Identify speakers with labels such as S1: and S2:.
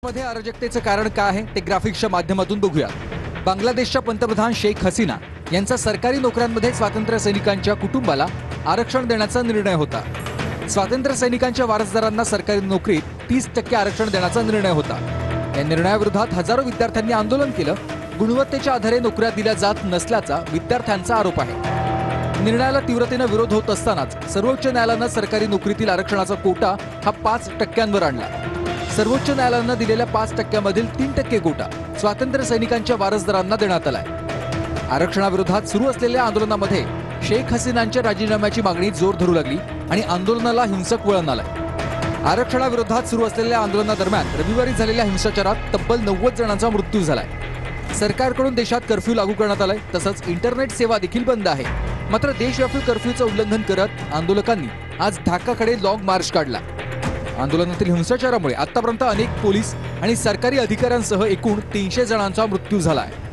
S1: मध्ये अराजकतेचं कारण काय आहे ते ग्राफिक्सच्या माध्यमातून बघूया। बांगलादेशच्या पंतप्रधान शेख हसीना यांचा सरकारी नोकऱ्यांमध्ये स्वातंत्र्य सैनिकांच्या कुटुंबाला आरक्षण देण्याचा निर्णय होता। स्वातंत्र्य सैनिकांच्या वारसदारांना सरकारी नोकरीत 30% आरक्षण देण्याचा निर्णय होता। या निर्णयाविरोधात हजारो विद्यार्थ्यांनी आंदोलन केलं। गुणवत्तेच्या आधारे नोकऱ्या दिल्या जात नसल्याचा विद्यार्थ्यांचा आरोप आहे। निर्णयाला तीव्रतेने विरोध होत असतानाच सर्वोच्च न्यायालयाने सरकारी नोकरीतील आरक्षणाचा कोटा हा 5%वर आणला। सर्वोच्च न्यायालयाने दिलेल्या 5%मधील 3% कोटा स्वातंत्र्य सैनिकांच्या वारसदारांना देण्यात आलाय। आरक्षणाविरोधात सुरू असलेल्या आंदोलनामध्ये शेख हसीनांच्या राजीनाम्याची मागणी जोर धरू लागली आणि आंदोलनाला हिंसक वळण आलंय। आरक्षणाविरोधात सुरू असलेल्या आंदोलनादरम्यान रविवारी झालेल्या हिंसाचारात तब्बल 90 जणांचा मृत्यू झालाय। सरकारकडून देशात कर्फ्यू लागू करण्यात आलाय, तसंच इंटरनेट सेवा देखील बंद आहे। मात्र देशव्यापी कर्फ्यूचं उल्लंघन करत आंदोलकांनी आज ढाकाकडे लॉंग मार्च काढला। आंदोलनातील हिंसाचारामुळे आतापर्यंत अनेक पोलीस आणि सरकारी अधिकाऱ्यांसह एकूण 300 जणांचा मृत्यू झाला आहे।